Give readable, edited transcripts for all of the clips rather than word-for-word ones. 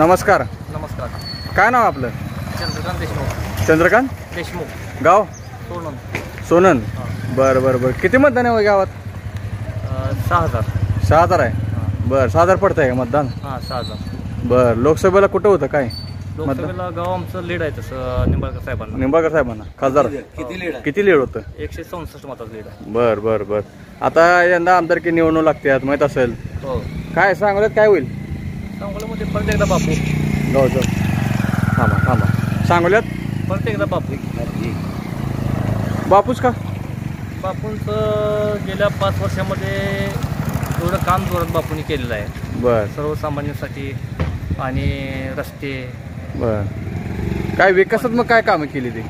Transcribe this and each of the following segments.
नमस्कार. नमस्कार. काय नाव आपलं? चंद्रकांत देशमुख. चंद्रकांत देशमुख. गाव? सोनन. सोनन. बरं बरं बरं. किती मतदान आहे गावात? 6000. 6000 आहे. बरं 6000 पडत आहे का मतदान? हां 6000. बरं लोकसभेला कुठं होतं काय? लोकसभेला गाव आमचं लीड आहे तसं निंबाळकर साहेबांना. निंबाळकर साहेबांना खासदार किती लीड होतं? 164 मताचं लीड आहे. बरं बरं बरं. आता यंदा आमदारकी निवडणूक लागते माहीत असेल. हो. काय सांगल्यात काय होईल? सांगोल्यामध्ये परत एकदा बापू. गावचं थांबा थांबा. सांगल्यात परत एकदा बापू. बापूच का? बापूंचं गेल्या 5 वर्षामध्ये एवढं काम जोरात बापूंनी केलेलं आहे. बरं. सर्वसामान्यांसाठी आणि रस्ते. बरं. काय विकासात्मक काय कामं केली ती?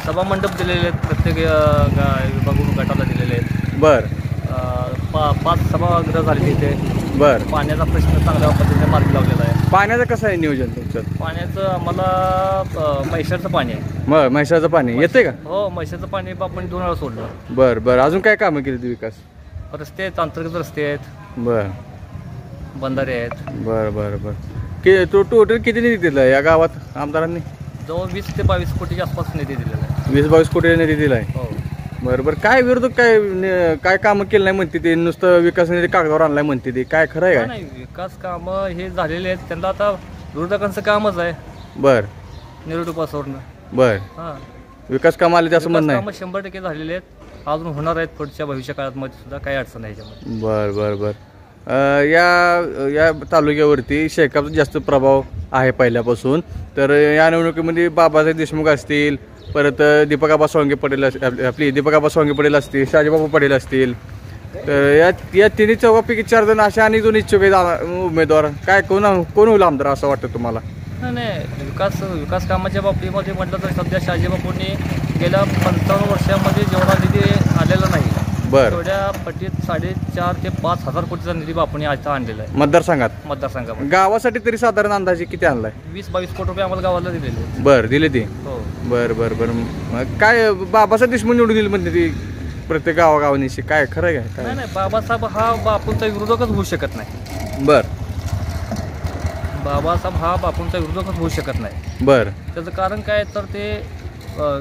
सभामंडप दिलेले आहेत प्रत्येक विभागून गटाला दिलेले आहेत. बरं. 5 सभागृह झाले तिथे. बरं. पाण्याचा प्रश्न चांगल्या पद्धतीने मार्गी लावलेला आहे. पाण्याचं कसं आहे नियोजन तुमचं? पाण्याचं आम्हाला म्हैसाचं पाणी आहे. म्हैसाचं पाणी येते का? हो म्हैसाचं पाणी आपण 2 वेळा सोडलं. बरं बरं. अजून काय कामं केली ती विकास? रस्ते आहेत, अंतर्गत रस्ते आहेत. बरं. बंधारे आहेत. बरं बरं बरं. टोटल किती निधी दिला या गावात आमदारांनी? जवळ 20 ते 22 कोटीच्या आसपास निधी दिलेला आहे. 20-22 कोटी निधी दिला आहे. हो. बरं बरं. काय विरोधक काय कामं केलं नाही म्हणते ते? नुसतं विकास निधी कागदावर आणलाय म्हणते ते. काय खरं आहे काय? नाही विकास कामं हे झालेले आहेत. त्यांना आता विरोधकांचं कामच आहे बरं. निरोप बसवणं. बरं. हां विकास कामं आले असं म्हणणं आहे. कामं 100% झालेले आहेत. अजून होणार आहेत पुढच्या भविष्य काळामध्ये सुद्धा. काही अडचण नाही याच्यामध्ये. बरं बरं बरं. या तालुक्यावरती शेकापचा जास्त प्रभाव आहे पहिल्यापासून. तर या निवडणुकीमध्ये बाबासाहेब देशमुख असतील, परत दीपकाबा सोळंके पटेल आपली दीपकाबा सोळंके पटेल असतील, शाजीबाबू पटेल असतील. तर या तिन्ही चौघापैकी 4 जण असे आणि 2 इच्छुक आहेत उमेदवार. काय कोण होईल आमदार असं वाटतं तुम्हाला? नाही विकास कामाच्या बाबतीमध्ये म्हटलं तर सध्या शाजीबापूंनी गेल्या 55 वर्षामध्ये जेवढा निधी आलेला नाही. बरं. तेवढ्या पटीत 4.5 ते 5,000 कोटीचा निधी बापूंनी आता आणलेला आहे मतदारसंघामध्ये. गावासाठी तरी साधारण अंदाजे किती आणलाय? 20-22 कोटी रुपये आम्हाला गावाला दिलेले. बरं दिले ती. हो. बरं बरं बरं. मग काय बाबासाहेब देशमुख निवडून दिली म्हणते ती प्रत्येक गावागावांनी? काय खरं आहे काय? नाही बाबासाहेब हा बापूंचा विरोधकच होऊ शकत नाही. बरं. बाबासाहेब हा बापूंचा विरोधकच होऊ शकत नाही. बरं. त्याचं कारण काय तर ते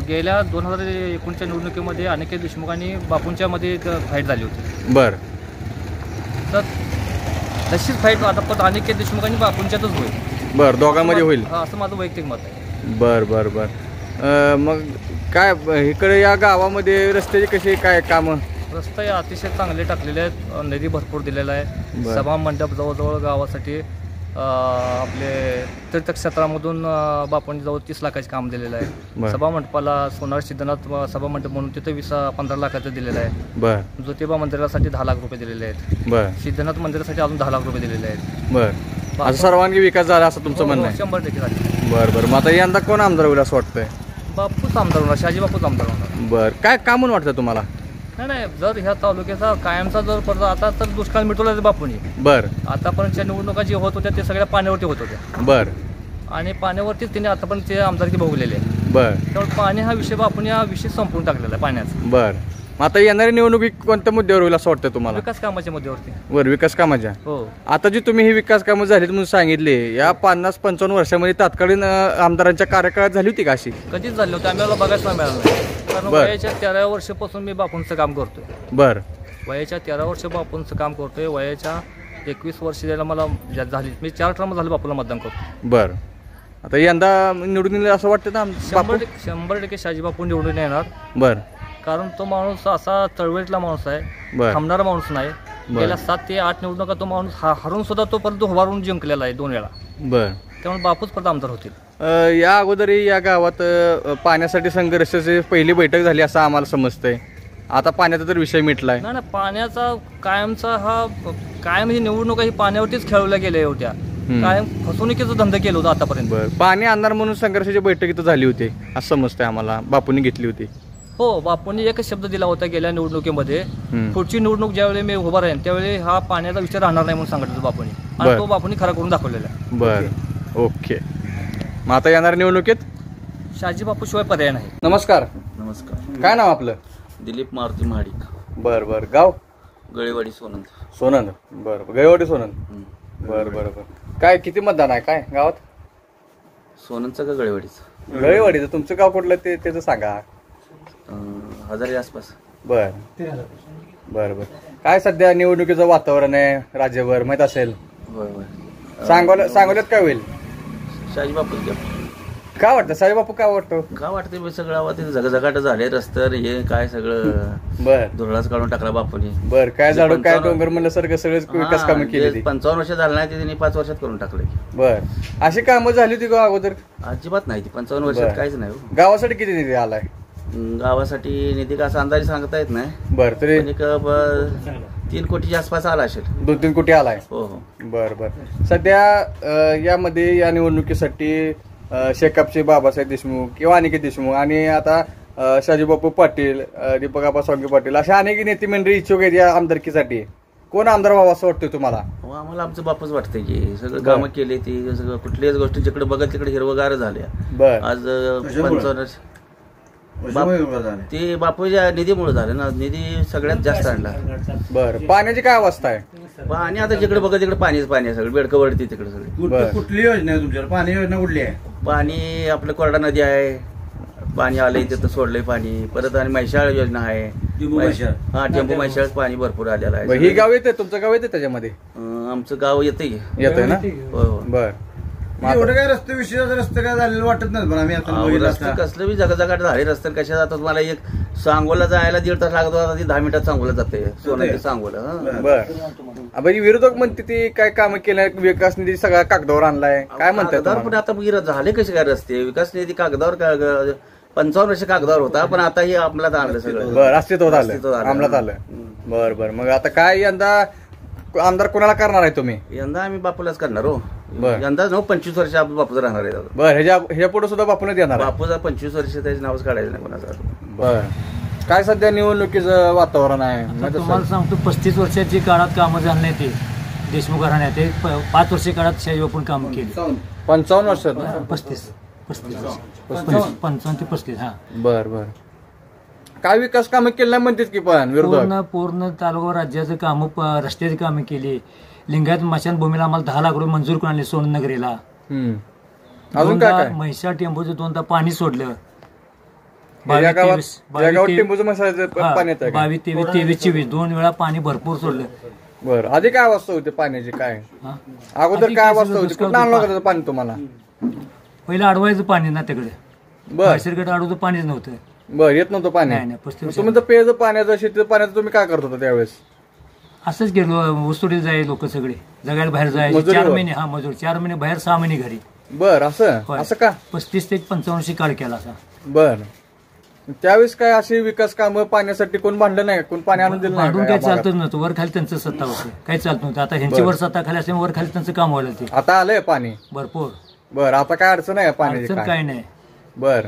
गेल्या 2019च्या निवडणुकीमध्ये अनिकेत देशमुखांनी बापूंच्या मध्ये एक फाईट झाली होती. बरं. तर तशीच फाईट आता पण अनिकेत देशमुखांनी बापूंच्यातच होईल. बरं. दोघांमध्ये होईल असं माझं वैयक्तिक मत आहे. बरं बरं बरं. मग काय इकडे या गावामध्ये रस्त्याचे कसे काय कामं? रस्ते अतिशय चांगले टाकलेले आहेत. निधी भरपूर दिलेला आहे. सभा मंडप जवळजवळ गावासाठी आपले तीर्थक्षेत्रामधून बापूंनी जवळ 30 लाखाचे काम दिलेलं आहे. सभा मंडपाला सोनार सिद्धनाथ सभा मंडप म्हणून तिथे 15 लाखाचं दिलेलं आहे. बरं. ज्योतिबा मंदिरासाठी 10 लाख रुपये दिलेले आहेत. बरं. सिद्धनाथ मंदिरासाठी अजून 10 लाख रुपये दिलेले आहेत. बरं. असं सर्वांगी विकास झाला असं तुमचं म्हणणं आहे? 100% झाले. बरं बरं. मग आता यंदा कोण आमदार होईल असं वाटतंय? बापूच आमदार होणार. शाजी बापूच आमदार होणार. बरं. काय काम म्हणून वाटतं तुम्हाला? नाही जर ह्या तालुक्याचा कायमचा जर पडतो आता तर दुष्काळ मिटवला बापूंनी. बरं. आतापर्यंतच्या निवडणुका जे होत होत्या ते सगळ्या पाण्यावरती होत होत्या. बरं. आणि पाण्यावरतीच त्यांनी आतापर्यंत ते आमदारकी भोगलेले आहे. बरं. त्यामुळे पाणी हा विषय बापूंनी हा विषय संपवून टाकलेला आहे पाण्याचा. बरं. मग आता येणारी निवडणुकी कोणत्या मुद्द्यावर होईल असं वाटतं तुम्हाला? विकास कामाच्या मुद्द्यावरती. बरं. विकास कामाच्या. हो. आता जी तुम्ही ही विकास कामं झालीत म्हणून सांगितले, या 50-55 वर्षामध्ये तात्कालीन आमदारांच्या कार्यकाळात झाली होती का अशी? कधीच झाली होती. आम्हाला बघायला मिळालं नाही. कारण वयाच्या 13 वर्षापासून मी बापूंचं काम करतोय. बरं. वयाच्या 13 वर्ष बापूंचं काम करतोय. वयाच्या 21 वर्ष द्यायला मला झाली. मी 4 टर्म झालं बापूला मतदान करतो. बरं. आता यंदा निवडून येईल असं वाटतं ना? 100% शाजी बापू निवडून येणार. बरं. कारण तो माणूस असा चळवळीतला माणूस आहे. थांबणारा माणूस नाही. गेल्या 7 ते 8 निवडणुका तो माणूस हरून सुद्धा तो परत उभारून जिंकलेला आहे 2 वेळा. बरं. त्यामुळे बापूच परत आमदार होतील. या अगोदरही या गावात पाण्यासाठी संघर्षाची पहिली बैठक झाली असं आम्हाला समजतंय. आता पाण्याचा तर विषय मिटलाय. नाही पाण्याचा कायमचा हा कायम ही निवडणुका ही पाण्यावरतीच खेळवल्या गेल्या होत्या. कायम फसवणुकीचा धंदा केला होता आतापर्यंत. पाणी आणणार म्हणून संघर्षाची बैठक इथं झाली होती असं समजतंय आम्हाला. बापूंनी घेतली होती. हो. बापूंनी एकच शब्द दिला होता गेल्या निवडणुकीमध्ये, पुढची निवडणूक ज्यावेळी मी उभा राहीन त्यावेळी हा पाण्याचा विचार राहणार नाही म्हणून सांगितलं बापूंनी. आणि तो बापूंनी खरा करून दाखवलेला आहे. बरं. ओके. मग आता येणार निवडणुकीत शाजी बापू शिवाय पर्याय नाही. नमस्कार. नमस्कार. काय नाव आपलं? दिलीप मारुती महाडिक. बरं बरं. गाव? गळेवाडी सोनंद. सोनंद. बरं. गळेवाडी सोनंद. बरं बरं बरं. काय किती मतदान आहे काय गावात? सोनंचं का गळेवाडीचं? गळेवाडीचं. तुमचं गाव कुठलं ते त्याचं सांगा. 1000 आसपास. बर बर बर. काय सध्या निवडणुकीचं वातावरण आहे राज्यभर माहित असेल. होय होय. सांगोल्यात काय होईल? शाजी बापू काय वाटतं साईबापू? काय वाटतं? का वाटते बे सगळं आवा ते झगझगाट झाले रस्त्यावर हे काय सगळं बर धुरळाच काढून टाकला बापूनी. बर. काय झाडू काय डोंगर म्हणलं सारखं सगळेच विकास कामं केली. 55 वर्ष झालं नाही ते त्यांनी 5 वर्षात करून टाकले. बर. अशी कामं झाली होती का अगोदर? अजिबात नाही ती 55 वर्षात काहीच नाही हो. गावासाठी किती निधी आलाय? गावासाठी निधी का असा अंदाजे सांगता येत नाही. बर. तरी पण एक 3 कोटीच्या आसपास आला असेल. 2-3 कोटी आलाय. हो हो. बर बर. सध्या यामध्ये या निवडणुकीसाठी शेकापचे बाबासाहेब देशमुख किंवा अनिकेत देशमुख आणि आता शाजीबापू पाटील, दीपकाबा सोंगे पाटील अशा अनेक नेते मंडळी इच्छुक आहेत या आमदारकीसाठी. कोण आमदार व्हावा असं वाटतंय तुम्हाला? हो, आम्हाला आमचं बापच वाटतंय की सगळं कामं केले ती सगळं कुठल्याच गोष्टी जिकडे बघत तिकडे हिरवगार झाल्या. बर. आज 55 ते बापूच्या निधीमुळे झालं ना. निधी सगळ्यात जास्त आणला. बर. पाण्याची काय अवस्था आहे? पाणी आता जिकडे बघत तिकडे पाणीच पाणी आहे. सगळं बेडकं वरती तिकडे सगळं. कुठली योजना आहे तुमच्याकडे? पाणी योजना कुठली आहे? पाणी आपलं कोरडा नदी आहे. पाणी आलंय तिथं सोडलंय पाणी. परत आणि म्हैसाळ योजना आहे. हा टेंबू म्हैसाळ पाणी भरपूर आलेलं आहे. ही गाव येते तुमचं गाव येते त्याच्यामध्ये? आमचं गाव येतंय. येतंय ना? हो हो. बर. एवढं काय रस्ते विषयाचं रस्ते काय झालेलं वाटत नाही. पण आम्ही आता बघितलं रस्ते असता. कसलं बी जगाजगाट झाले रस्ते कशा जातात. मला एक सांगोला जायला 1.5 तास लागतो. आता ती 10 मिनिटात सांगोला जाते. सोनं सांगोला. बर. विरोधक म्हणते ती काय कामं केल्या विकास निधी सगळा कागदावर आणलाय काय म्हणतात? पण आता झाले कसे काय रस्ते? विकास निधी कागदावर 55 वर्ष कागदावर होता. पण आता हे अंमलात आणलं सगळं. बर. अस्तित्वात आलं, अंमलात आलं. बर बर. मग आता काय यंदा आमदार कोणाला करणार आहे तुम्ही? यंदा आम्ही बापूलाच करणार हो. बर. यंदा 25 वर्ष बापूचं राहणार आहे. बर. ह्याच्या पुढे सुद्धा बापूनच येणार? बापूचा 25 वर्ष त्याचे नावच काढायचं नाही कोणाचं. बर. काय सध्या निवडणुकीचं वातावरण आहे? तुम्हाला सांगतो 35 वर्षाची काळात कामं झाली नाही ते देशमुख घराण्यात. ते 5 वर्षी काळात शाहीबापून कामं केली. 55 वर्षात? 35 55 ते 35. हा. बर बर. काय विकास कामं केली नाही म्हणतात की पण विरोधक? पूर्ण तालुका राज्याचं कामं रस्त्याची कामं केली. लिंगायत मशानभूमीला आम्हाला 10 लाख रुपये मंजूर करून आणले सोननगरीला. अजून काय काय? म्हैसाळ टेंबूचं 2दा पाणी सोडलं. 22-23 टेंबूचं मसाल्याचं पाणी येतं का? 22-23-24 2 वेळा पाणी भरपूर सोडलं. बरं. आधी काय अवस्था होती पाण्याची? काय अगोदर काय अवस्था होती? कुठं आणलं होतं पाणी तुम्हाला? पहिलं अडवायचं पाणी ना तिकडे. बर. नैसर्गिक अडवतं पाणीच नव्हतं. बर. येत नव्हतं पाणी? नाही. 35 तुम्ही तर पेयचं पाण्याचं शेतीचं पाण्याचं तुम्ही काय करत होता त्यावेळेस? असंच गेलो. ऊसतोडीत जायचे लोक सगळे. जगायला बाहेर जायचे. 4 महिने. हा मजूर 4 महिने बाहेर, 6 महिने घरी. बर. असं का? 35 ते 55 काळ केला असा. बर. त्यावेळेस काय अशी विकास कामं पाण्यासाठी कोण भांडलं नाही? कोण पाणी आणून दिलं भांडून नाही? काही चालतच नव्हतं. वर खाली त्यांचं सत्ता होती. काही चालत नव्हतं. आता ह्यांची वर सत्ता खाली असल्यामुळे वर खाली त्यांचं काम व्हायला ते. आता आलंय पाणी भरपूर. बर. आता काय अडचण आहे पाण्याची? अडचण काही नाही. बर.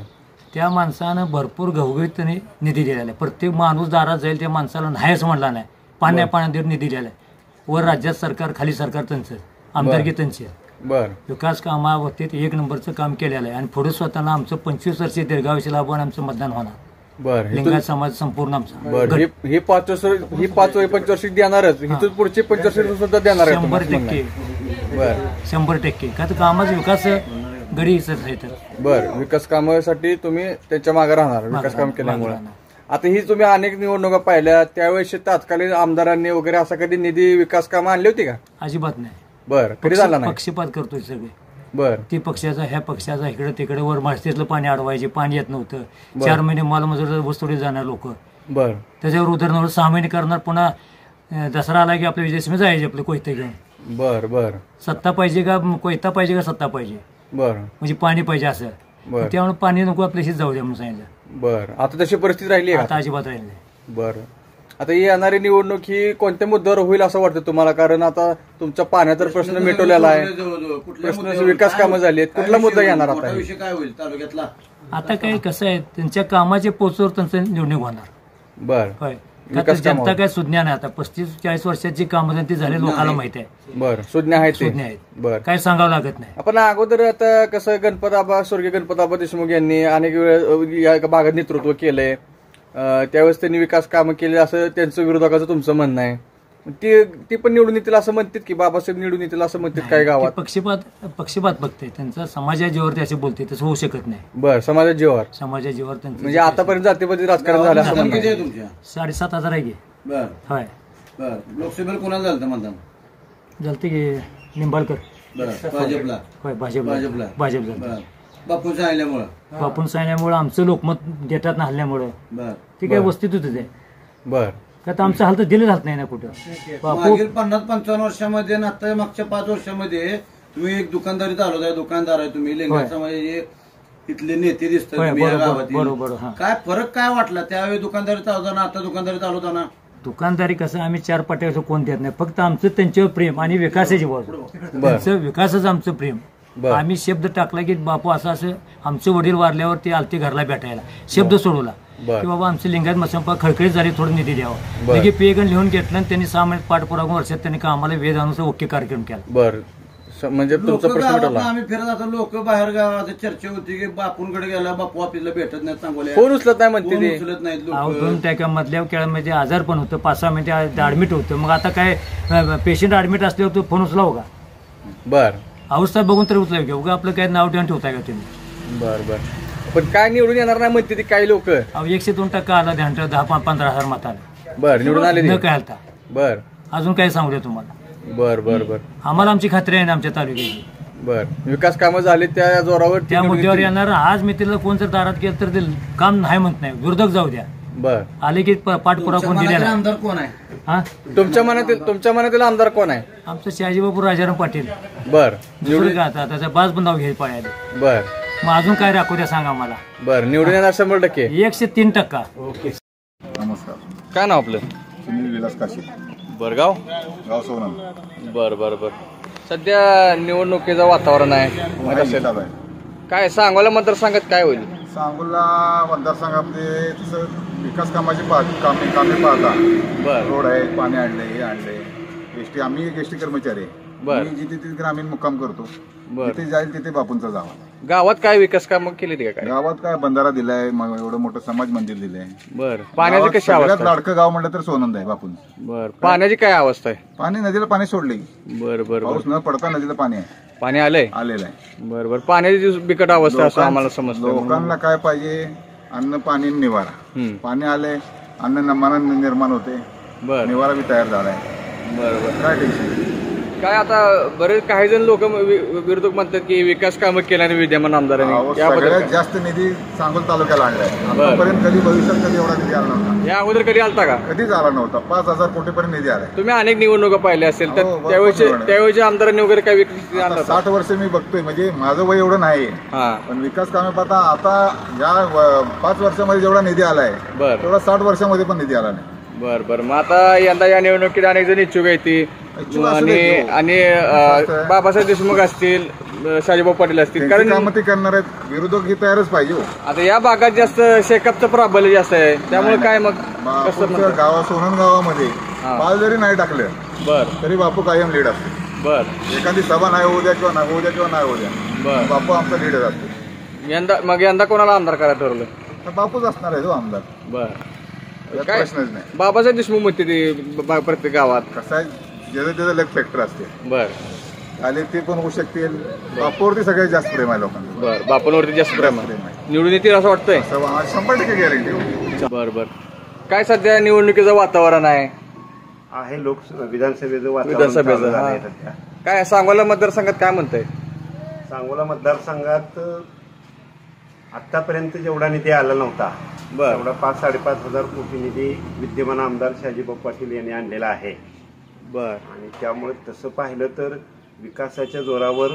त्या माणसानं भरपूर घवघवीतपणे निधी दिलेला आहे. प्रत्येक माणूस दारात जाईल त्या माणसाला नाही असं म्हणला नाही. पाण्यात निधी दिलेला आहे. वर राज्यात सरकार, खाली सरकार त्यांचं, आमदारकी त्यांची. बर. विकास कामाबाबतीत 1 नंबरचं काम केलेलं आहे. आणि पुढे स्वतःला आमचं 25 वर्षीय दीर्घायुष्य लाभून आमचं मतदान होणार. बर. लिंगायत समाज संपूर्ण आमचा. बर. ही 5 वर्ष देणारच. इथून पुढचे 25 वर्ष सुद्धा देणार आहे? 100%. बर. 100%. का तर कामाचा विकास गडी आहे तर. बर. विकास कामासाठी तुम्ही त्याच्या मागे राहणार विकास काम केल्यामुळे. आता ही तुम्ही अनेक निवडणुका पाहिल्या त्यावेळेस तात्कालीन आमदारांनी वगैरे असा कधी निधी विकास कामं आणली होती का? अजिबात नाही. बर. कधी झाला नाही? पक्षपात करतोय सगळे. बर. ती पक्षाचा ह्या पक्षाचा इकडे तिकडे वर माळशेतलं पाणी अडवायचे. पाणी येत नव्हतं. 4 महिने मालमजुरी ऊसतोडीत जाणार लोक. बर. त्याच्यावर उदाहरणार्थ 6 महिने करणार. पुन्हा दसरा आला की आपल्या विजयसमी जायचे आपले कोयते घेऊन. बर बर. सत्ता पाहिजे का कोयता पाहिजे का सत्ता पाहिजे? बर. म्हणजे पाणी पाहिजे असं. त्यामुळे पाणी नको आपल्याशीच जाऊ द्या म्हणून सांगितलं. बर. आता तशी परिस्थिती राहिली आहे आता अजिबात राहिली नाही. बर. आता ही येणारी निवडणूक ही कोणत्या मुद्द्यावर होईल असं वाटतं तुम्हाला? कारण आता तुमच्या पाण्याचा प्रश्न मिटवलेला आहे. प्रश्न विकास कामं झाली आहेत. कुठला मुद्दा येणार आता? काय होईल तालुक्यातला? आता काय कसं आहे त्यांच्या कामाचे पोचवर त्यांचं निवडणूक होणार. बर. होय. का जनता काय सुज्ञा नाही. आता 35-40 वर्षाची कामं ती झाले लोकांना माहिती आहे. बर. सुज्ञा आहेत. सुज्ञा आहेत. बर. काय सांगावं लागत नाही. आपण अगोदर आता कसं स्वर्गीय गणपतआबा देशमुख यांनी अनेक वेळ या भागात नेतृत्व केलंय. त्यावेळेस त्यांनी विकास कामं केली असं त्यांचं विरोधकाचं तुमचं म्हणणं आहे. ती पण निवडून येतील असं म्हणतात की बाबासाहेब निवडून येतील असं म्हणतात काय गावात? पक्षपात बघते त्यांचा, समाजा जीवावरती असे बोलते, तसं होऊ शकत नाही. बरं, समाजा जीवावर त्यांचं म्हणजे आतापर्यंत जातीपाती राजकारण झालं असं किती म्हणतात. आहे तुमच्या? 7,500 आहे की. बर होय, बर. लोकसभेला कोणाला झालं मतदान? झालते की निंबाळकर. बरं, भाजपला. होय, भाजपला. बरं. बापू सांगितल्यामुळं. बापून सांगण्यामुळे आमचं लोकमत देतात ना हल्ल्यामुळं बर. ते काय वस्तू होतं ते, बर का तर आमचं हाल तर दिलं जात नाही ना कुठं. बापू मागील 50-55 वर्षामध्ये आणि आता मागच्या 5 वर्षामध्ये तुम्ही एक दुकानदारीत आलो आहे, दुकानदार आहे तुम्ही, लिंगायत समाजाचे इथले नेते दिसतात होय, तुम्ही या बरोबर, गावातील. बरोबर, हा. काय फरक काय वाटला त्यावेळी दुकानदारीत आलो ना आता दुकानदारीत आलो होता ना? दुकानदारी कसं आम्ही 4 पाट्याचं कोण देत नाही, फक्त आमचं त्यांच्यावर प्रेम आणि विकासाची बाजू, त्यांचं विकासच आमचं प्रेम. बर. आम्ही शब्द टाकला की बापू असं असं आमचे वडील वारल्यावर ते आलते घरला भेटायला, शब्द सोडवला बर. की बाबा आमचे लिंगायत मसंपा खळखळीत झाली, थोडं निधी द्यावा. बर. लगे पेगण लिहून घेतलं आणि त्यांनी 6 महिन्यात पाठपुरावा वर्षात त्यांनी आम्हाला वेद अनुसार ओके कार्यक्रम केला. बर म्हणजे लोक तुमचा प्रश्न गावात मिटवला. आम्ही फिरत आता लोक बाहेर गावात चर्चा होती की बापूंकडे गेला, बापू ऑफिसला भेटत नाही, चांगले फोन उचलत नाही म्हणते कोण ते. उचलत नाहीत अहो, लोक. 2 टॅक्या मधल्या केळामध्ये आजार पण होतं, 5-6 मिनिटे ऍडमिट होतं. मग आता काय पेशंट ऍडमिट असल्यावर तो फोन उचलाव का? बर अवस्था बघून तरी उचलाव का? उगा आपलं काय नाव ठेवून ठेवताय का तुम्ही? बर बर पण काय निवडून येणार नाही म्हणते ती काही लोक. अहो 102% आला ध्यान 10-15,000 मताला बर निवडून आले न ते. काय आलता. बर अजून काय सांगू द्या तुम्हाला, बर बर बर आम्हाला आमची खात्री आहे ना आमच्या तालुक्याची. बर विकास कामं झाले त्या जोरावर त्या मुद्द्यावर येणार. आज मी तिला कोण जर दारात केलं तर ते काम नाही म्हणत नाही, विरोधक जाऊ द्या, बर आले की पाठपुरावा कोण तुमच्या दिलेला मनातील आहे? आमदार कोण आहे? हा, तुमच्या मनातील आमदार कोण आहे? आमचं शहाजीबापू राजाराम पाटील. बर निवडून का आता त्याचा बाज पण नाव घ्यायला पाहिजे. बर मग अजून काय राखू द्या सांगा मला. बर निवडून येणार 100%. 103%. नमस्कार, काय नाव आपलं? सुनील विलास काशी, बर गाव सोनम. बर बर बर सध्या निवडणुकीचं वातावरण आहे माहित असेल. काय सांगोला मतदारसंघात काय होईल? सांगोला मतदारसंघामध्ये तसं विकास कामाची कामे पाहता, बर रोड आहे, पाणी आणले, हे आणले, एसटी, आम्ही एक एसटी कर्मचारी आहे. बर. मी जिथे तिथे ग्रामीण मुक्काम करतो, बर. तिथे जाईल तिथे बापूंचा जावा. गावात काय विकास कामं केली का काय? गावात काय बंधारा दिलाय, एवढं मोठं समाज मंदिर दिलंय. बर पाण्याची गावात कशी सगळ्यात अवस्था आहे? लाडकं गाव म्हटलं तर सोनंद आहे बापून. बर पाण्याची काय अवस्था आहे? पाणी नदीला पाणी सोडले, बर बर बर पाऊस न पडता नदीला पाणी आहे, पाणी आलंय. आलेलं आहे. बर बर पाण्याची बिकट अवस्था असं आम्हाला समजतं. लोकांना काय पाहिजे? अन्न, पाणी, निवारा. हम्म. पाणी आले, अन्न नमानं निर्माण होते, बर निवारा बी तयार झालाय, बर बर काय टेन्शन. काय आता बरेच काही जण लोक विरोधक म्हणतात की विकास कामं केल्याने विद्यमान आमदारांनी याबद्दल सगळ्यात काय? जास्त निधी सांगोल तालुक्याला आणलाय. बर. आतापर्यंत कधी भविष्यात कधी एवढा निधी आला नव्हता, या अगोदर कधी आलता का? कधीच आला नव्हता. 5,000 कोटीपर्यंत निधी आलाय. तुम्ही अनेक निवडणुका पाहिल्या असेल हो, तर भरपूर त्यावेळेच्या त्यावेळेच्या आमदारांनी वगैरे काय विकास आणला होता? 60 वर्ष मी बघतोय, म्हणजे माझं वय एवढं नाही, हा पण विकास कामे पाहता आता या 5 वर्षामध्ये जेवढा निधी आलाय बर तेवढा 60 वर्षामध्ये पण निधी आला नाही. बर बर मग आता यंदा या निवडणुकीत अनेक जण इच्छुक आहेत इच्छुक असू दे की. आणि असतं. बाबासाहेब देशमुख असतील, शाजीभाऊ पाटील असतील, त्यांची कारण कामं ते करणार आहेत, विरोधक ही तयारच पाहिजे हो. आता या भागात जास्त शेकअपचं प्राबल्य जास्त आहे, त्यामुळे काय मग कसं बापूच्या म्हणतात? गावा सोनन गावामध्ये हा. पाल जरी नाही टाकलं बर तरी बापू कायम लीड असते. बर एखादी सभा नाही होऊ द्या किंवा नाही होऊ द्या किंवा नाही होऊ द्या, बर बापू आमचा लीडर असतो. यंदा कोणाला आमदार करायला ठरवलं? तर बापूच असणार आहे तो आमदार, बर यात काय? प्रश्नच नाही. बाबासाहेब देशमुख म्हणते ते प्रत्येक गावात. कसं आहे, ज्याचं त्याचं लक फॅक्टर असते, बर आले ते पण होऊ शकतील. बापूवरती सगळ्यात जास्त प्रेम आहे लोकांना, बर बापांवरती जास्त प्रेम आहे. प्रेम आहे. निवडून येतील असं वाटतंय? 100% गॅरंटी. बर बर काय सध्या निवडणुकीचं वातावरण आहे? विधानसभेचं वातावरण विधानसभेचं, चालू झालं आहे हा. सध्या. काय सांगोला मतदारसंघात काय म्हणताय? सांगोला मतदारसंघात आतापर्यंत जेवढा निधी आला नव्हता बर तेवढा 5-5.5 हजार कोटी निधी विद्यमान आमदार शाजीभाऊ पाटील यांनी आणलेला आहे. बर आणि त्यामुळे तसं पाहिलं तर विकासाच्या जोरावर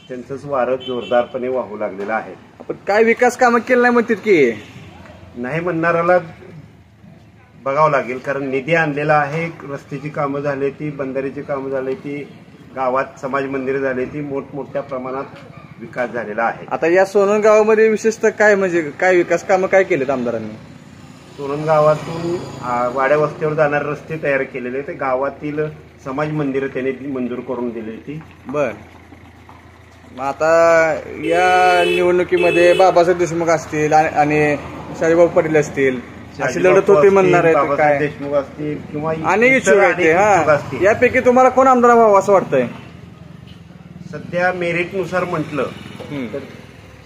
त्यांचंच वारं जोरदारपणे वाहू लागलेलं आहे. पण काय विकास कामं केलं नाही म्हणतात की? नाही म्हणणाऱ्याला बघावं लागेल, कारण निधी आणलेला आहे. रस्त्याची कामं झाली, ती बंधाऱ्याची कामं झाली, ती गावात समाज मंदिर झाली, ती मोठमोठ्या प्रमाणात विकास झालेला आहे. आता या सोनन गावामध्ये विशेषतः काय म्हणजे काय विकास कामं काय केलेत आमदारांनी? सोनन गावातून वाड्या वस्तीवर जाणारे रस्ते तयार केलेले, ते गावातील समाज मंदिरं त्यांनी मंजूर करून दिली ती. बर मग आता या निवडणुकीमध्ये बाबासाहेब देशमुख असतील आणि शाजीभाऊ पाटील असतील, अशी लढत होती म्हणणार आहे बाबासाहेब काय देशमुख असतील किंवा अनेक इच्छुक आहेत ते. हा, असतील. यापैकी तुम्हाला कोण आमदार व्हावं असं वाटतंय? सध्या मेरिटनुसार म्हटलं तर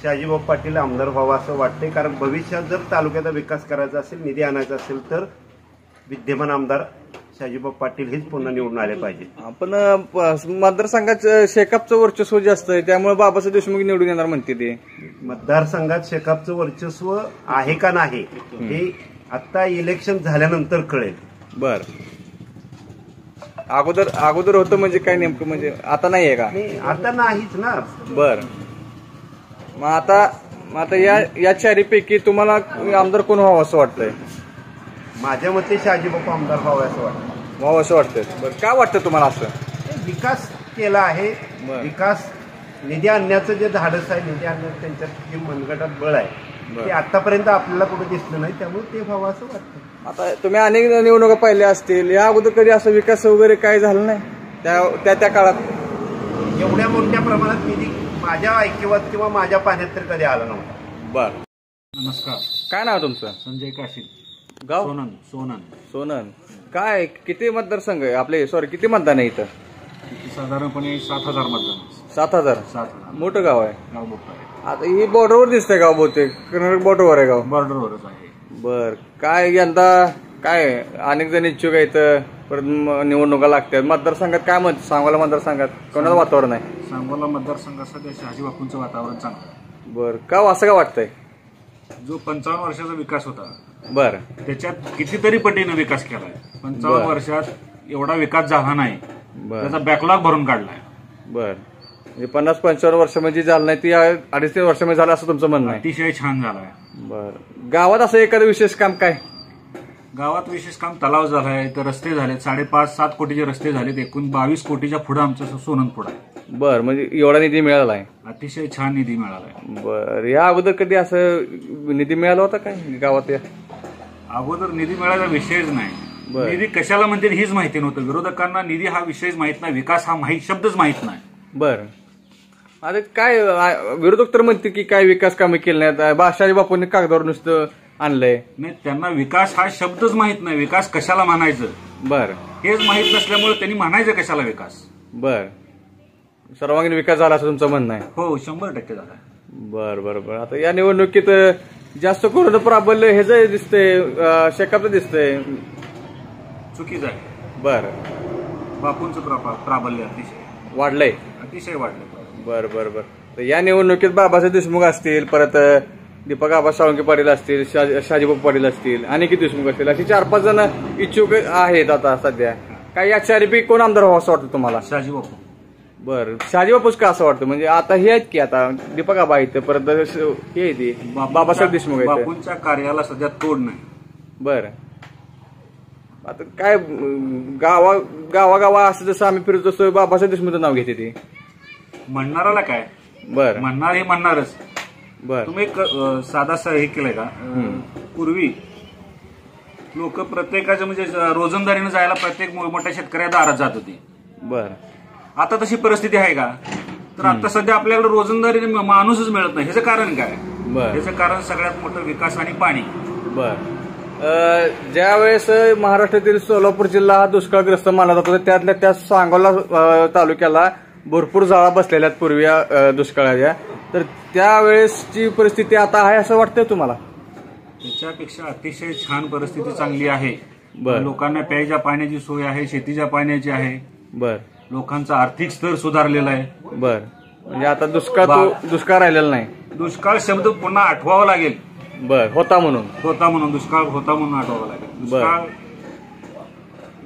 शहाजीबाबू पाटील आमदार व्हावा असं वाटतंय. कारण भविष्यात जर तालुक्याचा विकास करायचा असेल, निधी आणायचा असेल तर विद्यमान आमदार शहाजीबाबू पाटील हेच पुन्हा निवडून आले पाहिजे. पण मतदारसंघात शेकापचं वर्चस्व जास्त आहे, त्यामुळे बाबासाहेब देशमुख निवडून येणार म्हणते ते. मतदारसंघात शेकापचं वर्चस्व आहे का नाही हे आता इलेक्शन झाल्यानंतर कळेल. बर, अगोदर होतं म्हणजे काय नेमकं, म्हणजे आता नाही आहे का? नाही, आता नाहीच ना. बर, मग आता या चारीपैकी तुम्हाला आमदार कोण व्हावं असं वाटतंय? माझ्या मते शहाजीबाबू आमदार व्हावे असं वाटतं. व्हावं असं वाटतंय. बरं, काय वाटतं तुम्हाला असं? विकास केला आहे, बरं. विकास निधी आणण्याचं जे धाडस आहे, निधी आणण्याचं त्यांच्यात जे मनगटात बळ आहे ते आतापर्यंत आपल्याला कुठे दिसलं नाही, त्यामुळे ते व्हावं असं वाटतं. आता तुम्ही अनेक निवडणुका पाहिल्या असतील, या अगोदर कधी असं विकास वगैरे काय झालं नाही त्या काळात? एवढ्या मोठ्या प्रमाणात निधी माझ्या ऐकिवात किंवा माझ्या पाहण्यात तर कधी आला नव्हता. बर, नमस्कार. काय नाव तुमचं? संजय काशीद. गाव? सोनन. काय किती मतदारसंघ आहे आपले? सॉरी, किती मतदान आहे इथं? साधारणपणे 7,000 मतदान. 7,000. 7,000 मोठं गाव आहे. गाव मोठं आहे. आता ही बॉर्डरवर दिसतंय गाव, बहुतेक कर्नाटक बॉर्डरवर आहे गाव. बॉर्डरवरच आहे. बर, काय यंदा काय अनेक जण इच्छुक आहेत, परत निवडणुका लागतात मतदारसंघात, काय म्हणत सांगोला मतदारसंघात कोणाचं वातावरण आहे? सांगोला मतदारसंघात सध्या शहाजीबापूंचं वातावरण चांगलं आहे. बर, का असं का वाटतंय? जो 55 वर्षाचा विकास होता बर, त्याच्यात कितीतरी पटीनं विकास केलाय. 55 वर्षात एवढा विकास झाला नाही, त्याचा बॅकलॉग भरून काढलाय. बर, म्हणजे 50-55 वर्ष म्हणजे झालं नाही, ती 2.5-3 वर्षामध्ये झालं असं तुमचं म्हणणं आहे? अतिशय छान झालाय. बर, गावात असं एखादं विशेष काम काय? गावात विशेष काम तलाव झालाय, तर रस्ते झालेत. 5.5-7 कोटीचे रस्ते झालेत. एकूण 22 कोटीच्या पुढे आमचं सोनन पुढे आहे. बर, म्हणजे एवढा निधी मिळाला आहे? अतिशय छान निधी मिळालाय. बर, या अगोदर कधी असं निधी मिळाला होता काय गावात? अगोदर निधी मिळायचा विषयच नाही. निधी कशाला म्हणते हीच माहिती नव्हतं. विरोधकांना निधी हा विषयच माहित नाही, विकास हा शब्दच माहित नाही. बर, अरे काय विरोधक तर म्हणते की काय विकास कामे केले नाहीत, शहाजीबापूंनी कागदावर नुसतं आणलंय. नाही, त्यांना विकास हा शब्दच माहित नाही. विकास कशाला म्हणायचं बर, हेच माहित नसल्यामुळे त्यांनी म्हणायचं कशाला विकास. बर, सर्वांगीण विकास झाला असं तुमचं म्हणणं आहे? हो, 100% झाला. बर बर बर. आता या निवडणुकीत जास्त करून प्राबल्य हे जे दिसतंय, शेकापचं दिसतंय. चुकीचं आहे. बर, बापूंचं प्राबल्य अतिशय वाढलंय. वाढलंय. बर बर बर. तर या निवडणुकीत बाबासाहेब देशमुख असतील, परत दीपक आबा साळुंके पाटील असतील, शहाजीबापू पाटील असतील, अनेक देशमुख असतील, अशी 4-5 जण इच्छुक आहेत आता सध्या. काय या चारीपैकी कोण आमदार व्हावं असं वाटतं तुम्हाला? शहाजीबापू. बर, शहाजीबापूच का असं वाटतं? म्हणजे आता हे आहेत की, आता दीपक आबा आहेत, परत हे आहे बाबासाहेब देशमुख आहेत. बापूंच्या कार्याला सध्या तोड नाही. बर, आता काय गावागावा असं जसं आम्ही फिरतो तसं बाबासाहेब देशमुखचं नाव घेते ते. म्हणणाराला काय? बर, म्हणणार हे म्हणणारच. बर, तुम्ही एक साधा हे केलंय का? पूर्वी लोक प्रत्येकाचं म्हणजे रोजंदारीनं जायला प्रत्येक मोठ्या शेतकऱ्या दारात जात होती. बर, आता तशी परिस्थिती आहे का? तर आता सध्या आपल्याला रोजंदारीने माणूसच मिळत नाही. ह्याचं कारण काय? बर, ह्याचं कारण सगळ्यात मोठं विकास आणि पाणी. बर, ज्या वेळेस महाराष्ट्रातील सोलापूर जिल्हा हा दुष्काळग्रस्त मानला जातो, त्यातल्या त्या सांगोला तालुक्याला भरपूर जाळा बसलेल्या आहेत पूर्वी दुष्काळाच्या, तर त्यावेळेसची परिस्थिती आता आहे असं वाटतंय तुम्हाला? त्याच्यापेक्षा अतिशय छान परिस्थिती चांगली आहे. बर, लोकांना प्यायच्या पाण्याची सोय आहे, शेतीच्या पाण्याची आहे. बर, लोकांचा आर्थिक स्तर सुधारलेला आहे. बर, म्हणजे आता दुष्काळ राहिलेला नाही. दुष्काळ शब्द पुन्हा आठवावा लागेल. बर, होता म्हणून दुष्काळ होता म्हणून आठवावा लागेल.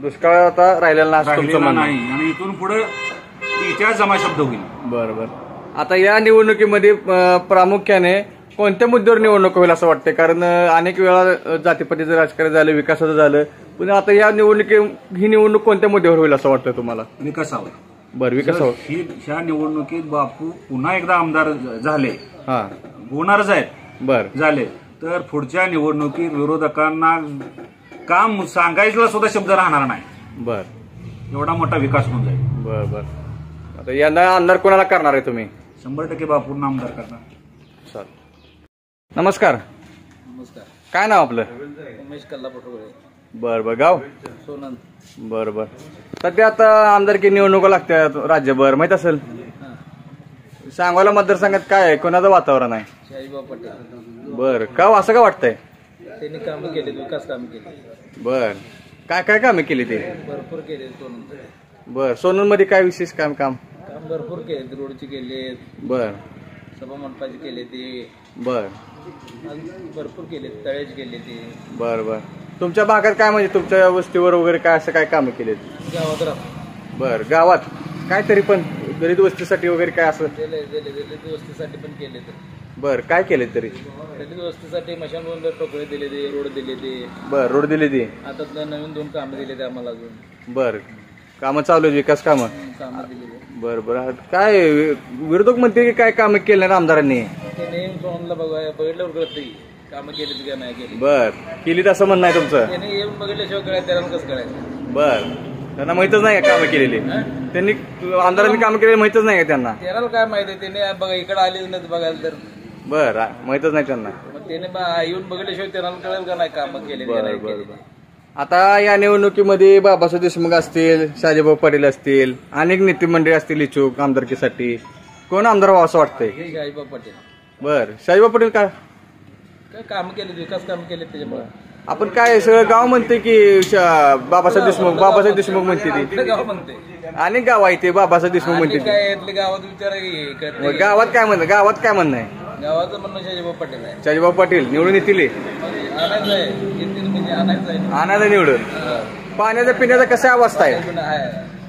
दुष्काळ आता राहिलेला नाही आणि इथून पुढे इतिहास जमा शब्द होईल. बरोबर. आता या निवडणुकीमध्ये प्रामुख्याने कोणत्या मुद्द्यावर निवडणूक होईल असं वाटतंय? कारण अनेक वेळा जातीपातीचं राजकारण झालं, विकासाचं झालं, पण आता या ही निवडणूक कोणत्या मुद्द्यावर होईल असं वाटतं तुम्हाला? विकासावर. बरं, विकासावर. ह्या निवडणुकीत बापू पुन्हा एकदा आमदार झाले, होणारच आहेत, बर झाले, तर पुढच्या निवडणुकीत विरोधकांना काम सांगायला सुद्धा शब्द राहणार नाही. बर, एवढा मोठा विकास होऊन जाईल. बर बर. आता यंदा आमदार कोणाला करणार आहे तुम्ही? 100% बापूंना आमदार करणार. चालेल. नमस्कार. नमस्कार. काय नाव आपलं? उमेश कल्लापटोळे. बरं बरं. गाव? सोनंद. बरं बरं. सध्या आता आमदारकी निवडणुका लागतात राज्यभर, माहित असेल. सांगोला मतदारसंघात काय आहे, कोणाचं वातावरण आहे? शाहीबाब पटेल. बरं. का असं का वाटतंय? त्यांनी कामं केले, विकास कामं केली. बर. काय काय कामे केली ते? भरपूर केले सोनंद. बर. सोनंद मध्ये काय विशेष काम भरपूर केले. रोडचे केले. बर. सभा मंडपाचे केले ते. बर. भरपूर केले. तळेच केले ते. बर बर. तुमच्या भागात काय म्हणजे तुमच्या वस्तीवर वगैरे काय असं काय कामं केलेत? गावात राहतो. बर. गावात काय तरी पण दलित वस्तीसाठी वगैरे काय असं? दलित वस्तीसाठी पण केले ते. बर. काय केले तरी? दलित वस्तीसाठी मशानभूमीवर टोकळे दिले ते, रोड दिले ते. बर. रोड दिले ते. आता नवीन 2 कामं दिले ते आम्हाला अजून. बर. कामं चालू आहेत, विकास कामं. कामं दिले ते. बर बर. काय विरोधक म्हणते की काय कामं केले ना आमदारांनी? ते नेहमी सोनला बघितल्यावर कळत नाही कामं केली का नाही केली. बर. केलीत असं म्हणणं आहे तुमचं? त्याने येऊन बघितल्याशिवाय कळायचं, त्याला कसं कळायचं? बर. त्यांना माहितच नाही का कामं केलेली? त्यांनी आमदारांनी कामं केलेली माहितच नाही का त्यांना? त्याला काय माहिती आहे, त्याने बघा इकडे आले नाही बघायला तर. बर. माहितच नाही त्यांना. मग त्याने येऊन बघितल्याशिवाय त्याला कळेल का नाही कामं केले. बर बर बर. आता या निवडणुकीमध्ये बाबासाहेब देशमुख असतील, शाजीभाऊ पाटील असतील, अनेक नेते मंडळी असतील इच्छुक आमदारकीसाठी. कोण आमदार व्हावं असं वाटतंय? शाहीबाब पटेल. बर. शाजीभाऊ पाटील काय कामं केले, विकास कामं केले त्याच्यामुळे. आपण काय सगळं गाव म्हणते की बाबासाहेब देशमुख म्हणते ती. गाव म्हणते. अनेक गाव आहे ते बाबासाहेब देशमुख म्हणते ती. काय गावात विचार गावात काय म्हणणं आहे? गावाचं म्हणणं शाहीबाब पटेल आहे. शाजीभाऊ पाटील निवडून येतील. आणायचं आहे, येतील म्हणजे आणायचं आहे. आणायला निवडून. पाण्याच्या पिण्याचा कशा अवस्था आहे?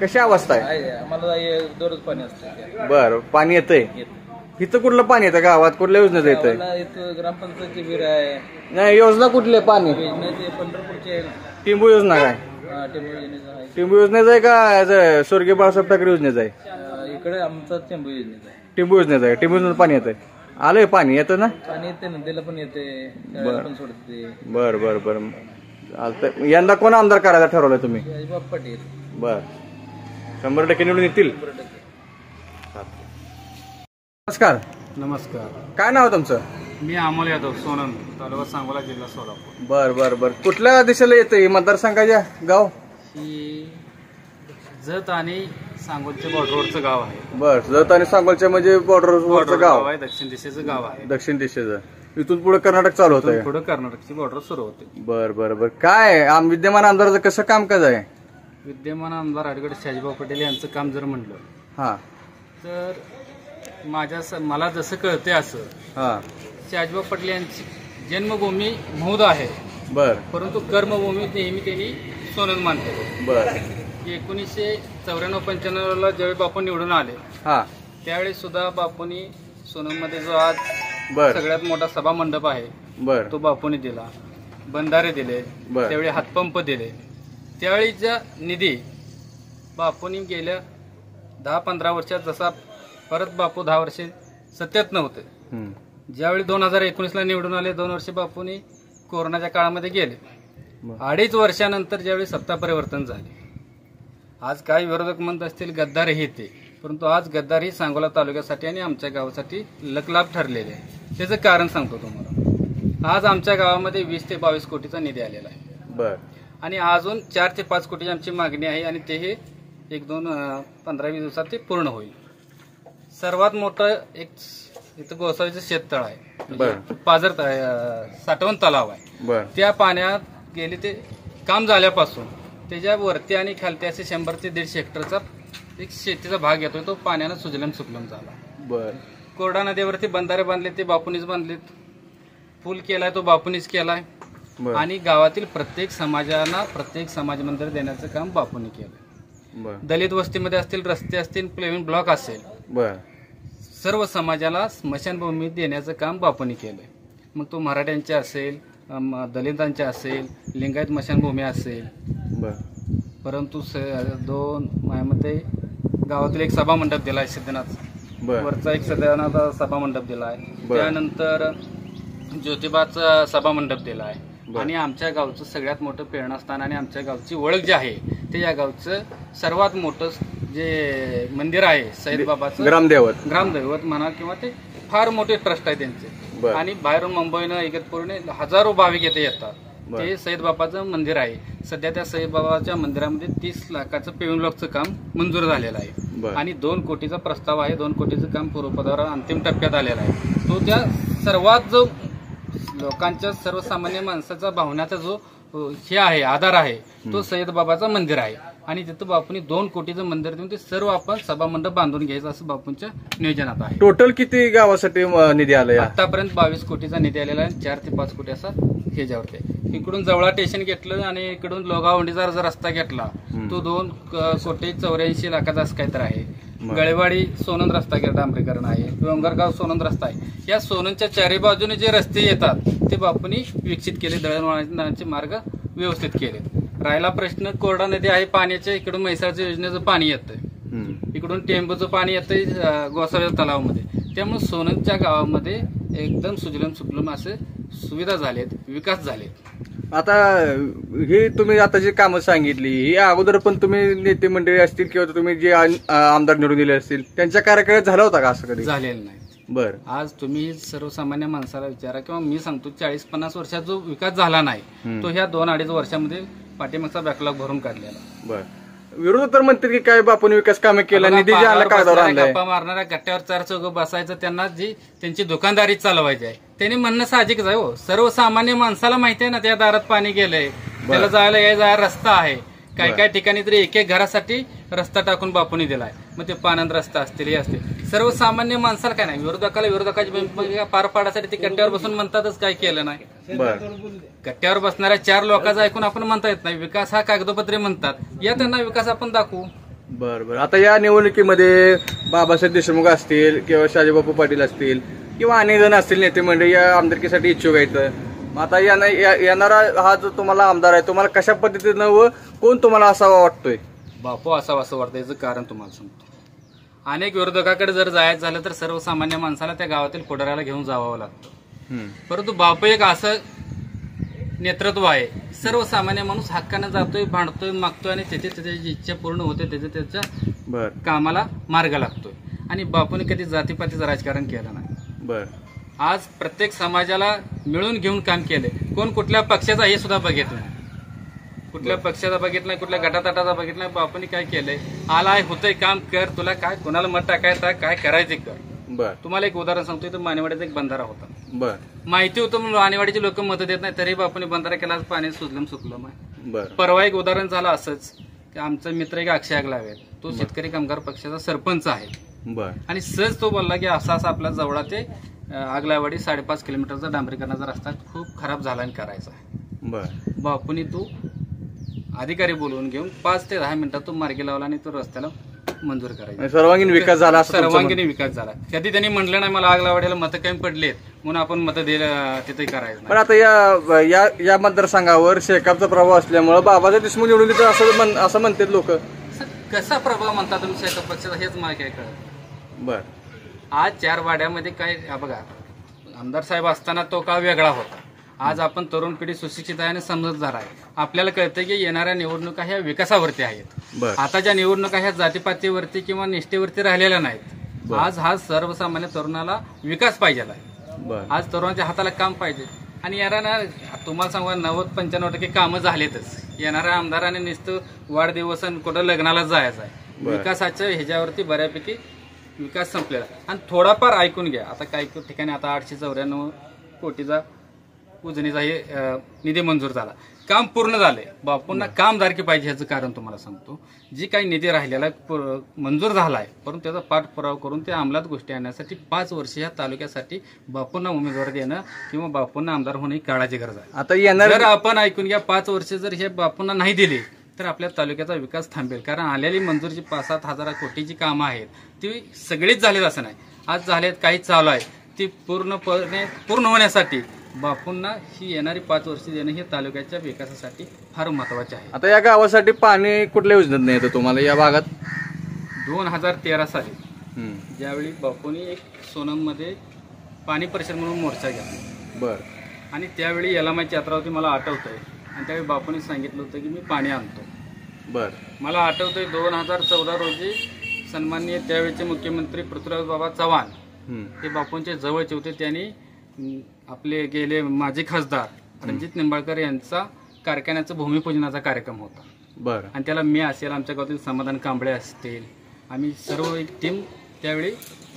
कशा अवस्था आहे? आम्हाला दररोज पाणी असतं. बर. पाणी येतंय. इथं कुठलं पाणी येतं गावात? कुठल्या योजनेचं येतंय? इथं ग्रामपंचायतची विहीर आहे. नाही, योजना कुठली आहे? पाणी योजनेचे पंढरपूरचे टिंबू योजना काय? टेंबू योजनेचं आहे. टिंबू योजनेचं आहे का स्वर्गीय बाळासाहेब ठाकरे योजनेचं आहे? इकडे आमचा टेंबू योजनेचा आहे. टिंबू योजनेचं आहे. टिंबू योजनेचं पाणी येतंय. आलंय पाणी येतं ना? पाणी येते, नदीला पण येते, तळ्याला पण सोडते. बर बर बर. चालतंय. यंदा कोण आमदार करायला ठरवलंय तुम्ही? शाहीबाब पटेल. बर. 100% निवडून येतील. नमस्कार. नमस्कार. काय नाव तुमचं? मी अमोल यादव, सोनंद, तालुका सांगोला, जिल्हा सोलापूर. बर बर बर. कुठल्या दिशेला येतंय मतदारसंघाच्या गाव? ही जत आणि सांगोलच्या बॉर्डरवरचं गाव आहे. बर. जत आणि सांगोलच्या म्हणजे बॉर्डरवरचं गाव आहे, दक्षिण दिशेचं गाव आहे. दक्षिण दिशेचं. इथून पुढे कर्नाटक चालू होतं. पुढे कर्नाटकची बॉर्डर सुरू होते. बर बर बर. काय विद्यमान आमदाराचं कसं कामकाज आहे? विद्यमान आमदार ॲडव्होकेट शाजीभाऊ पटेल यांचं काम जर म्हणलं हा तर मला जसं कळते असं हा. शाजीभाऊ पटेल यांची जन्मभूमी मौद आहे. बर. परंतु कर्मभूमी नेहमी त्यांनी सोनंद मानते. बर. 1994-95 ज्यावेळी बापू निवडून आले हा त्यावेळी सुद्धा बापूंनी सोनंदमध्ये जो आज बर. सगळ्यात मोठा सभा मंडप आहे बर. तो बापूंनी दिला. बंधारे दिले, बर. त्यावेळी हातपंप दिले. त्यावेळीचा निधी बापूंनी गेल्या 10-15 वर्षात, जसा परत बापू 10 वर्षे सत्तेत नव्हते, ज्यावेळी 2019ला निवडून आले 2 वर्षे बापूंनी कोरोनाच्या काळामध्ये गेले. 2.5 वर्षानंतर ज्यावेळी सत्ता परिवर्तन झाले, आज काही विरोधक म्हणत असतील गद्दार हे ते, परंतु आज गद्दार ही सांगोला तालुक्यासाठी आणि आमच्या गावासाठी लकलाभ ठरलेले आहे. त्याचं कारण सांगतो तुम्हाला. आज आमच्या गावामध्ये 20 ते 22 कोटीचा निधी आलेला आहे. बर. आणि अजून 4 ते 5 कोटीची आमची मागणी आहे आणि ते हे 1-2-15-20 दिवसात ते पूर्ण होईल. सर्वात मोठं इथं गोसावीचं शेततळ आहे, पाझर साठवण तलाव आहे. त्या पाण्यात गेले ते काम झाल्यापासून त्याच्या वरती आणि खालती असे 100 ते 150 हेक्टरचा एक शेतीचा भाग येतोय, तो पाण्यानं सुजलम सुफलम झाला. बर. कोरडा नदीवरती बंधारे बांधले, ते बापूनीच बांधलेत. पूल केलाय तो बापूनीच केलाय. आणि गावातील प्रत्येक समाजाला प्रत्येक समाज मंदिर देण्याचं काम बापूंनी केलं. दलित वस्तीमध्ये असतील, रस्ते असतील, प्लेविंग ब्लॉक असेल, सर्व समाजाला स्मशानभूमी देण्याचं काम बापूंनी केलंय. मग तो मराठ्यांचे असेल, दलितांचे असेल, लिंगायत स्मशानभूमी असेल. परंतु 2 माझ्यामध्ये गावातील एक सभा मंडप दिलाय सिद्धनाथ, वरचा एक सिद्धनाथ सभा मंडप दिलाय. त्यानंतर ज्योतिबाचा सभा मंडप दिलाय. आणि आमच्या गावचं सगळ्यात मोठं प्रेरणास्थान आणि आमच्या गावची ओळख जी आहे ते या गावचं सर्वात मोठं जे मंदिर आहे सईद बाबाचं ग्रामदैवत म्हणा किंवा ते फार मोठे ट्रस्ट आहे त्यांचे, बरं. आणि बाहेरून मुंबईनं इगतपुरीने हजारो भाविक येथे येतात. ते सईद बाबाचं मंदिर आहे. सध्या त्या सईद बाबाच्या मंदिरामध्ये 30 लाखाचं पेविंग ब्लॉकचं काम मंजूर झालेलं आहे आणि 2 कोटीचा प्रस्ताव आहे. 2 कोटीचं काम पूर्वपदावर अंतिम टप्प्यात आलेला आहे. तो त्या सर्वात जो लोकांच्या सर्वसामान्य माणसाचा भावनाचा जो हे आहे, आधार आहे, तो सय्यद बाबाचा मंदिर आहे आणि तिथं बापूंनी 2 कोटीचं मंदिर देऊन ते सर्व आपण सभामंडप बांधून घ्यायचं असं बापूंच्या नियोजनात आहे. टोटल किती गावासाठी निधी आलाय? आतापर्यंत 22 कोटीचा निधी आलेला आहे. 4 ते 5 कोटी असा ह्याच्यावरती. इकडून जवळा स्टेशन घेतलं आणि इकडून लोगावंडीचा जर रस्ता घेतला तो 2 कोटी 84 लाखाचा असं काहीतरी आहे. गळेवाडी सोनंद रस्ता डांबरीकरण आहे. डोंगरगाव सोनंद रस्ता आहे. या सोनंदच्या चारी बाजूने जे रस्ते येतात ते बापूंनी विकसित केले. दळणवळणाचे मार्ग व्यवस्थित केले. राहिला प्रश्न, कोरडा नदी आहे पाण्याचे. इकडून म्हैसाळच्या योजनेचं पाणी येतंय, इकडून टेंबूचं पाणी येतंय गोसाव्या तलावामध्ये. त्यामुळे सोनंदच्या गावामध्ये एकदम सुजलम सुफलम असे सुविधा झालेत, विकास झालेत. आता ही तुम्ही आता जी कामं सांगितली ही अगोदर पण तुम्ही नेते मंडळी असतील किंवा तुम्ही जे आमदार निवडून दिले असतील त्यांच्या कार्यकाळात झाला होता का असं कधी? झालेलं नाही. बरं. आज तुम्ही सर्वसामान्य माणसाला विचारा किंवा मी सांगतो 40-50 वर्षात जो विकास झाला नाही तो ह्या 2-2.5 वर्षामध्ये पाठीमागचा बॅकलॉग भरून काढलेला. बरं. विरोध तर म्हणतात की काय बापून विकास कामे केला, निधी गप्पा मारणाऱ्या गट्ट्यावर 4 चौघ बसायचं, त्यांना जी त्यांची दुकानदारी चालवायची आहे त्यांनी म्हणणं साहजिकच आहे. हो, सर्वसामान्य माणसाला माहिती आहे ना त्या दारात पाणी गेलंय, त्याला जायला यायला रस्ता आहे. काय ठिकाणी तरी एक घरासाठी रस्ता टाकून बापूंनी दिलाय. मग ते पानंद रस्ता असतील, हे असतील. सर्वसामान्य माणसाला काय नाही, विरोधकाची भूमिका पार पाडण्यासाठी ते कट्ट्यावर बसून म्हणतातच काय केलं नाही. कट्ट्यावर बसणाऱ्या 4 लोकांचं ऐकून आपण म्हणता येत नाही. विकास हा कागदोपत्री म्हणतात, या त्यांना विकास आपण दाखवू. बरं. आता या निवडणुकीमध्ये बाबासाहेब देशमुख असतील किंवा शाजीबापू पाटील असतील किंवा अनेक जण असतील नेते मंडळी या आमदारकीसाठी इच्छुक आहेत. आता येणारा हा जो तुम्हाला आमदार आहे तुम्हाला कशा पद्धतीनं व कोण तुम्हाला असावा वाटतोय? बापू असावा असं वाटतं. याचं कारण तुम्हाला सांगतो. अनेक विरोधकाकडे जर जायचं झालं तर सर्वसामान्य माणसाला त्या गावातील पुढाऱ्याला घेऊन जावं लागतं. परंतु बापू एक असं नेतृत्व आहे, सर्वसामान्य माणूस हक्कानं जातोय, भांडतोय, मागतोय आणि त्याची इच्छा पूर्ण होते, त्याच्या कामाला मार्ग लागतोय. आणि बापूने कधी जातीपातीचं राजकारण केलं नाही. आज प्रत्येक समाजाला मिळून घेऊन काम केले. कोण कुठल्या पक्षाचा हे सुद्धा बघितलं नाही, कुठल्या पक्षाचा बघितलं नाही, कुठल्या गटातटाचा बघितलं नाही. बापूंनी काय केलंय, आलाय होतंय काम कर, तुला काय कोणाला मत टाकायचं काय करायचं कर. तुम्हाला एक उदाहरण सांगतोय. तर मानेवाडीचा एक बंधारा होता, माहिती होतं म्हणून मानेवाडीचे लोक मत देत नाही, तरी बापूंनी बंधारा केला, पाणी सुजलम सुकलम आहे. परवा एक उदाहरण झालं असंच की आमचा मित्र एक अक्षय आगलावे, तो शेतकरी कामगार पक्षाचा सरपंच आहे. आणि सहज तो बोलला की असा आपला जवळा ते आगलावाडी 5.5 किलोमीटरचा डांबरीकरणाचा रस्ता खूप खराब झाला आणि करायचा आहे. बापूंनी तो अधिकारी बोलवून घेऊन 5 ते 10 मिनिटात तो मार्गी लावला आणि तो रस्त्याला मंजूर करायचा. सर्वांगीण विकास झाला. सर्वांगीण विकास झाला. कधी त्यांनी म्हटलं नाही मला आगलावाडीला मतं कमी पडलेत म्हणून आपण मतं दिलं तिथे करायचं. पण आता या मतदारसंघावर शेकापचा प्रभाव असल्यामुळे बाबासाहेब देशमुख निवडून देतात असं म्हणतात लोक. कसा प्रभाव म्हणता तुम्ही शेकाप पक्षाचा हेच मला काय कळत. आज 4 वाड्यामध्ये काय बघा, आमदार साहेब असताना तो काळ वेगळा होता. आज आपण तरुण पिढी सुशिक्षित आहे आणि समजदार आहे. आपल्याला कळतं की येणाऱ्या निवडणुका ह्या विकासावरती आहेत. आताच्या निवडणुका ह्या जातीपातीवरती किंवा निष्ठेवरती राहिलेल्या नाहीत. आज हा सर्वसामान्य तरुणाला विकास पाहिजे आहे. आज तरुणाच्या हाताला काम पाहिजे. आणि येणाऱ्या तुम्हाला सांगू 90-95% कामं झालेतच. येणाऱ्या आमदाराने नुसतं वाढदिवस आणि कुठं लग्नाला जायचं आहे. विकासाच्या ह्याच्यावरती बऱ्यापैकी विकास संपलेला. आणि थोडाफार ऐकून घ्या, आता काही ठिकाणी आता 894 कोटीचा उजनीचा हे निधी मंजूर झाला, काम पूर्ण झालंय. बापूंना कामदारकी पाहिजे ह्याचं कारण तुम्हाला सांगतो. जी काही निधी राहिलेला मंजूर झालाय परंतु त्याचा पाठपुरावा करून त्या अंमलात गोष्टी आणण्यासाठी 5 वर्ष या तालुक्यासाठी बापूंना उमेदवार देणं किंवा बापूंना आमदार होणं ही काळाची गरज आहे. आता जर आपण ऐकून घ्या 5 वर्ष जर हे बापूंना नाही दिले तर आपल्या तालुक्याचा विकास थांबेल. कारण आलेली मंजूरची 5-7 हजार कोटीची कामं आहेत ती सगळीच झालीत असं नाही. आज झालेत, काही चालू आहे. ती पूर्ण होण्यासाठी बापूंना ही येणारी 5 वर्ष देणं हे तालुक्याच्या विकासासाठी फार महत्वाचे आहे. आता या गावासाठी पाणी कुठल्या योजनेत नाही येतं तुम्हाला या भागात? 2013 साली ज्यावेळी बापूंनी एक सोनममध्ये पाणी परिषद म्हणून मोर्चा घेतला. आणि त्यावेळी यलामाची यात्रा होती, मला आठवतंय. आणि त्यावेळी बापूंनी सांगितलं होतं की मी पाणी आणतो. मला आठवतंय 2014 रोजी सन्माननीय त्यावेळेचे मुख्यमंत्री पृथ्वीराज बाबा चव्हाण हे बापूंच्या जवळचे होते. त्यांनी आपले गेले माजी खासदार रणजित निंबाळकर यांचा कारखान्याचा भूमिपूजनाचा कार्यक्रम होता. बरं. आणि त्याला मी असेल, आमच्या गावातील समाधान कांबळे असतील, आम्ही सर्व एक टीम त्यावेळी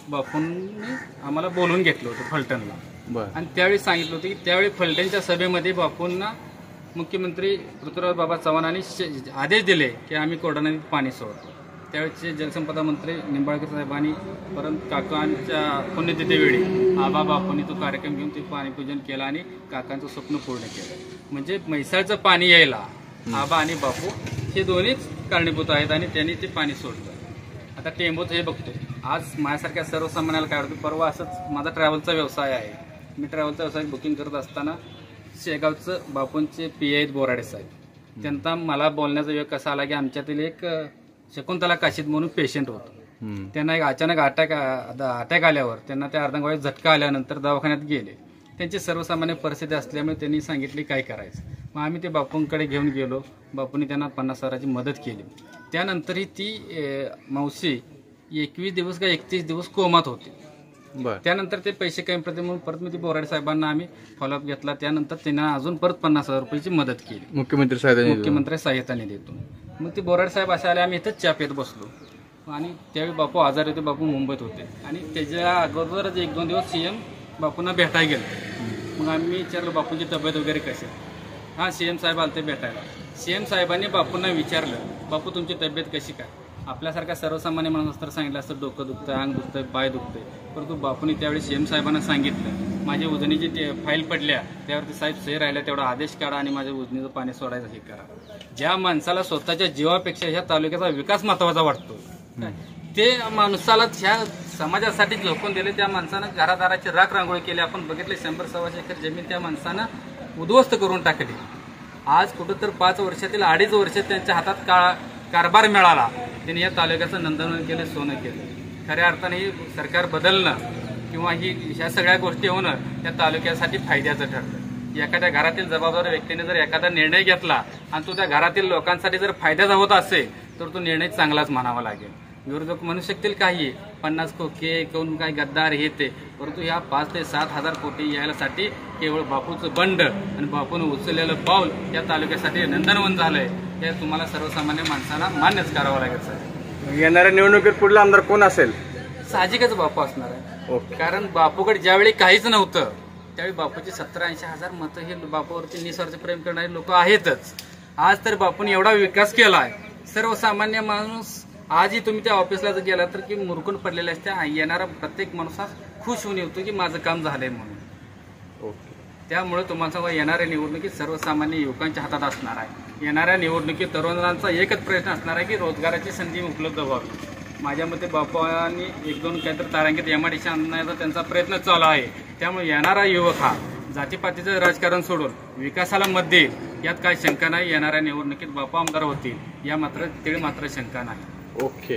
बापूंनी आम्हाला बोलवून घेतलं होतं फलटणला. बरं. आणि त्यावेळी सांगितलं होतं की त्यावेळी फलटणच्या सभेमध्ये बापूंना मुख्यमंत्री पृथ्वीराज बाबा चव्हाणांनी आदेश दिले की आम्ही कोरडा नदीत पाणी सोडतो. त्यावेळेचे जलसंपदा मंत्री निंबाळकर साहेबांनी परत काकांच्या पुण्यतिथीवेळी आबा बापूंनी तो कार्यक्रम घेऊन ते पाणीपूजन केलं आणि काकांचं स्वप्न पूर्ण केलं. म्हणजे म्हैसाळचं पाणी यायला आबा आणि बापू हे दोन्हीच कारणीभूत आहेत आणि त्यांनी ते पाणी सोडलं. आता टेंबूच हे बघतो, आज माझ्यासारख्या सर्वसामान्याला काय वाटतं, परवा असंच माझा ट्रॅव्हलचा व्यवसाय आहे. मी ट्रॅव्हलचा व्यवसाय बुकिंग करत असताना शेगावचं बापूंचे पी आहेत बोराडे साहेब, त्यांचा मला बोलण्याचा वेळ कसा आला की आमच्यातील एक शकुंतला काशीद म्हणून पेशंट होतं. त्यांना एक अचानक अटॅक आल्यावर त्यांना त्या अर्धांगवाडीत झटका आल्यानंतर दवाखान्यात गेले. त्यांची सर्वसामान्य परिस्थिती असल्यामुळे त्यांनी सांगितले काय करायचं. मग आम्ही ते बापूंकडे घेऊन गेलो. बापूंनी त्यांना 50,000ची मदत केली. त्यानंतरही ती मावशी 21 दिवस का 31 दिवस कोमात होती. त्यानंतर ते पैसे कमी पडते म्हणून परत मी ती बोराडे साहेबांना आम्ही फॉलोअप घेतला. त्यानंतर त्यांना अजून परत 50,000 रुपयाची मदत केली मुख्यमंत्री सहाय्यता निधीतून. मग ती बोराडे साहेब असे आले, आम्ही इथंच चहा पेत बसलो आणि त्यावेळी बापू आजारी होते. बापू मुंबईत होते आणि त्याच्या अगोदरच 1-2 दिवस सीएम बापूंना भेटायला गेलो. मग आम्ही विचारलं बापूंची तब्येत वगैरे कशी. हां, सीएम साहेब आलते भेटायला. सीएम साहेबांनी बापूंना विचारलं, बापू तुमची तब्येत कशी काय. आपल्यासारख्या सर्वसामान्य माणूस तर सांगितलं असतं डोकं दुखतंय, अंग दुखतंय, पाय दुखतंय. परंतु बापूंनी त्यावेळी सीएम साहेबांना सांगितलं माझ्या उजनीची ते फाईल पडल्या त्यावरती साहेब सही राहिल्या, तेवढा आदेश काढा आणि माझ्या उजनीचं पाणी सोडायचं हे करा. ज्या माणसाला स्वतःच्या जीवापेक्षा ह्या तालुक्याचा विकास महत्वाचा वाटतो, ते माणसाला ह्या समाजासाठी झोकून दिले. त्या माणसानं घरादाराची राख रांगोळी केली. आपण बघितले 100-125 एकर जमीन त्या माणसानं उद्ध्वस्त करून टाकली. आज कुठं तर 5 वर्षातील 2.5 वर्ष त्यांच्या हातात कारभार मिळाला. त्यांनी या तालुक्याचं नंदनवन केलं, सोनं केलं. खऱ्या अर्थाने ही सरकार बदलणं किंवा ह्या सगळ्या गोष्टी होणं त्या तालुक्यासाठी फायद्याचं ठरलं. एखाद्या घरातील जबाबदार व्यक्तीने जर एखादा निर्णय घेतला आणि तो त्या घरातील लोकांसाठी जर फायद्याचा होत असेल तर तो निर्णय चांगलाच म्हणावा लागेल. विरोधक म्हणू शकतील काही 50 खोके कोण काय गद्दार हे ते, परंतु ह्या 5 ते 7 हजार कोटी यायसाठी केवळ बापूचं बंड आणि बापून उचललेलं पाऊल या तालुक्यासाठी नंदनवन झालंय. हे तुम्हाला सर्वसामान्य माणसांना मान्यच करावं लागेल. सर, येणाऱ्या निवडणुकीत पुढला आमदार कोण असेल? साहजिकच बापू असणार आहे. कारण बापूकडे ज्यावेळी काहीच नव्हतं त्यावेळी बापूची 70-80 हजार मतं हे बापूवरती निस्वार्थ प्रेम करणारे लोक आहेतच. आज तर बापूने एवढा विकास केला आहे, सर्वसामान्य माणूस आजही तुम्ही त्या ऑफिसला जर गेला तर की मुरकून पडलेले असते. येणारा प्रत्येक माणूस खुश होऊन येतो की माझं काम झालंय म्हणून. त्यामुळे तुम्हाला येणाऱ्या निवडणुकीत सर्वसामान्य युवकांच्या हातात असणार आहे. येणाऱ्या निवडणुकीत तरुणांचा एकच प्रयत्न असणार आहे की रोजगाराची संधी उपलब्ध व्हावी. माझ्या मते बापूंनी 1-2 काहीतरी तारांकित MIDC आणण्याचा त्यांचा प्रयत्न चालू आहे. त्यामुळे येणारा युवक हा जातीपातीचं राजकारण सोडून विकासाला मत देईल यात काही शंका नाही. येणाऱ्या निवडणुकीत बापू आमदार होतील या मात्र शंका नाही. ओके.